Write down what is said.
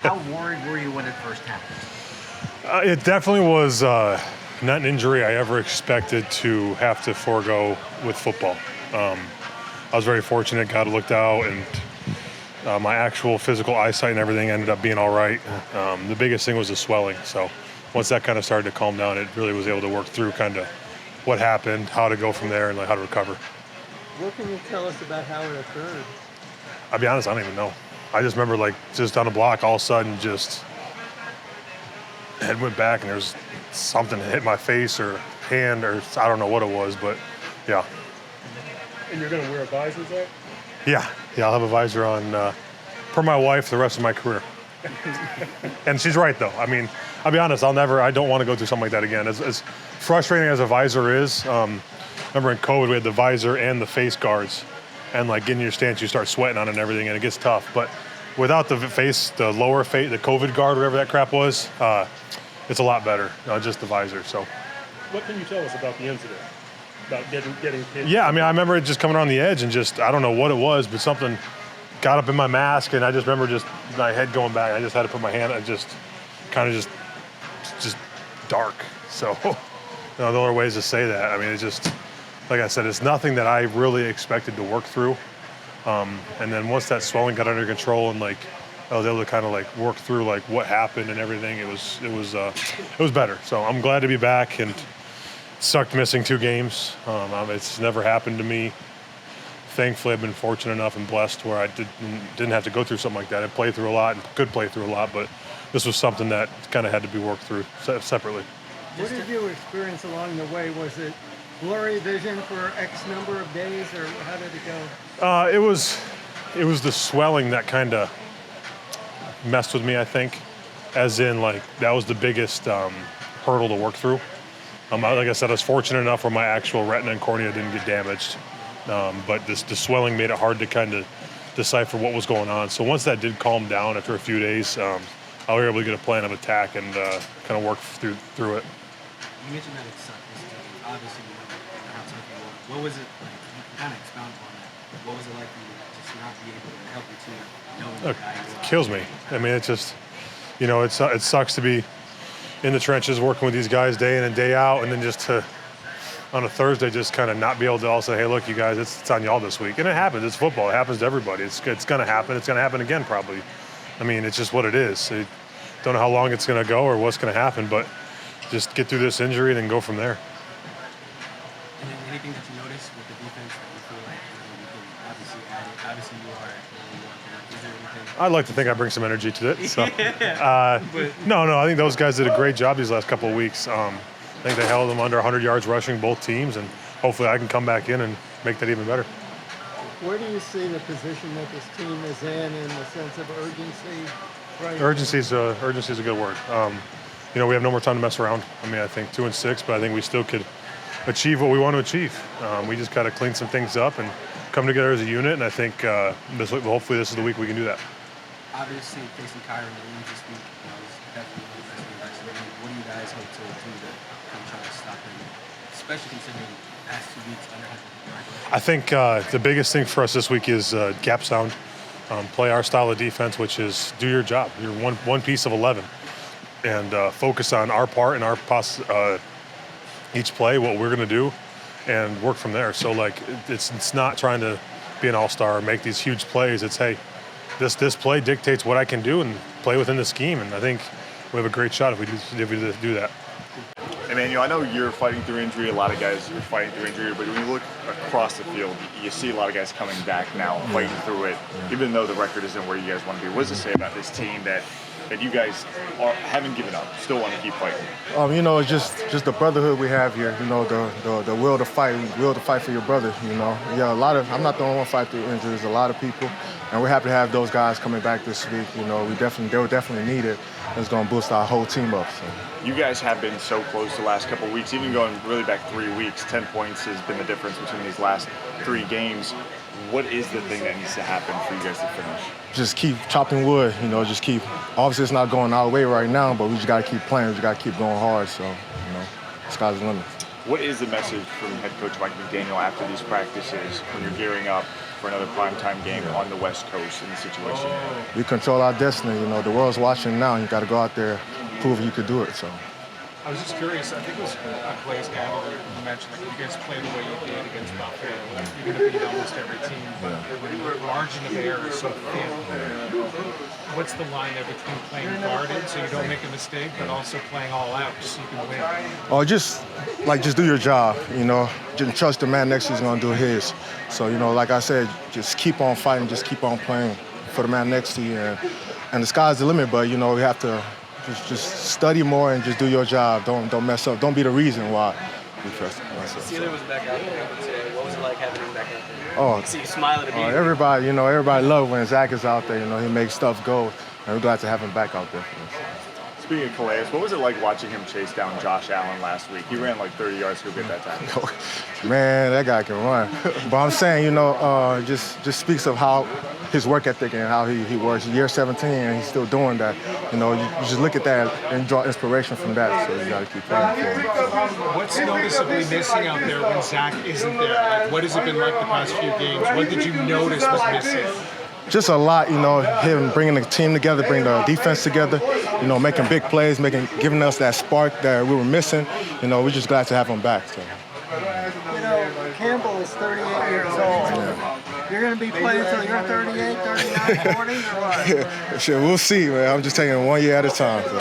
How worried were you when it first happened? It definitely was not an injury I ever expected to have to forego with football. I was very fortunate, God looked out, and my actual physical eyesight and everything ended up being all right. The biggest thing was the swelling. So once that kind of started to calm down, it really was able to work through kind of what happened, how to go from there, and like how to recover. What can you tell us about how it occurred? I'll be honest, I don't even know. I just remember like just on the block, all of a sudden just head went back and there's something that hit my face or hand or I don't know what it was, but yeah. And you're going to wear a visor, Zach? Yeah, I'll have a visor on for my wife the rest of my career. And she's right though. I mean, I'll be honest, I don't want to go through something like that again. As frustrating as a visor is, remember in COVID we had the visor and the face guards, and like getting your stance you start sweating on it and everything and it gets tough. But without the face, the lower face, the COVID guard, whatever that crap was, it's a lot better, just the visor. So. What can you tell us about the incident? About getting hit? Yeah, I mean, I remember it just coming around the edge and just, I don't know what it was, but something got up in my mask and I just remember just my head going back. I just had to put my hand, I just kind of just dark. So, the only ways to say that. I mean, it's just, like I said, it's nothing that I really expected to work through. And then once that swelling got under control and like I was able to kind of like work through like what happened and everything, it was better. So I'm glad to be back, and sucked missing 2 games. It's never happened to me. Thankfully, I've been fortunate enough and blessed where I didn't have to go through something like that. I played through a lot and could play through a lot, but this was something that kind of had to be worked through separately. What did you experience along the way? Was it blurry vision for X number of days, or how did it go? It was the swelling that kind of messed with me, I think, as in like that was the biggest hurdle to work through. Like I said, I was fortunate enough where my actual retina and cornea didn't get damaged, but the swelling made it hard to kind of decipher what was going on. So once that did calm down after a few days, I was able to get a plan of attack and kind of work through it. You mentioned that it sucked. Obviously, you know how tough it was. What was it like? You can kind of expound on that. What was it like for you to just not be able to help your team, knowing Look, that it kills me. I mean, it's just, it sucks to be in the trenches working with these guys day in and day out, and then just to, on a Thursday, just kind of not be able to all say, hey, look, you guys, it's on y'all this week. And it happens. It's football. It happens to everybody. It's going to happen. It's going to happen again probably. I mean, it's just what it is. I don't know how long it's going to go or what's going to happen, but just get through this injury and then go from there. And then anything that you notice with the defense that you feel like you can obviously add it? Obviously, you are. Is there anything? I'd like to think I bring some energy to it. So. No, I think those guys did a great job these last couple of weeks. I think they held them under 100 yards rushing, both teams, and hopefully I can come back in and make that even better. Where do you see the position that this team is in the sense of urgency? Right. Urgency is a good word. We have no more time to mess around. I mean, I think 2-6, but I think we still could achieve what we want to achieve. We just got to clean some things up and come together as a unit, and I think hopefully this is the week we can do that. Obviously, facing Kyron in the Rams this week is definitely the best of the best. What do you guys hope to do to come try to stop him, especially considering the past 2 weeks under his regulation? I think the biggest thing for us this week is gap sound. Play our style of defense, which is do your job. You're one piece of 11, and focus on our part and our each play, what we're going to do, and work from there. So like it's not trying to be an all-star or make these huge plays. It's hey, this play dictates what I can do and play within the scheme, and I think we have a great shot if we do that. Emmanuel, I know you're fighting through injury. A lot of guys are fighting through injury, but when you look across the field, you see a lot of guys coming back now, fighting through it, even though the record isn't where you guys want to be. What does it say about this team that you guys haven't given up, still want to keep fighting? It's just the brotherhood we have here. The will to fight for your brother. Yeah, I'm not the only one fighting through injuries. A lot of people, and we're happy to have those guys coming back this week. They were definitely needed. It's going to boost our whole team up. So. You guys have been so close the last couple of weeks, even going really back 3 weeks. 10 points has been the difference between these last 3 games. What is the thing that needs to happen for you guys to finish? Just keep chopping wood, obviously it's not going our way right now, but we just got to keep playing. We just got to keep going hard. So, sky's the limit. What is the message from head coach Mike McDaniel after these practices when you're gearing up for another primetime game on the West Coast in the situation? We control our destiny. You know, the world's watching now. You got to go out there, prove you could do it. So. I was just curious. I think it was Clay's handler who mentioned that you guys played the way you did against Buffalo, even if you beat almost every team. But when the margin of error is so thin, what's the line there between playing guarded so you don't make a mistake, but also playing all out so you can win? Oh, just do your job. You know, just trust the man next to you is gonna do his. So you know, like I said, just keep on fighting, just keep on playing for the man next to you, and the sky's the limit. But you know, we have to. Just study more and just do your job. Don't mess up. Don't be the reason why we trust myself. Sieler was back out there today. What was it like having him back out there? Oh, I see you smiling at me. Everybody loves when Zach is out there. You know, he makes stuff go, and we're glad to have him back out there for us. Speaking of Calais, what was it like watching him chase down Josh Allen last week? He ran like 30 yards to go get that tackle. Man, that guy can run. But I'm saying, you know, just speaks of how his work ethic and how he works. Year 17, and he's still doing that. You know, you just look at that and draw inspiration from that. So you got to keep playing for him. What's noticeably missing out there when Zach isn't there? Like, what has it been like the past few games? What did you notice was missing? Just a lot, you know, him bringing the team together, bringing the defense together, you know, making big plays, giving us that spark that we were missing. You know, we're just glad to have him back. So. You know, Campbell is 38 years old. Yeah. You're going to be playing until you're 38, 39, 40, or what? Yeah, sure, we'll see, man. I'm just taking it one year at a time. So.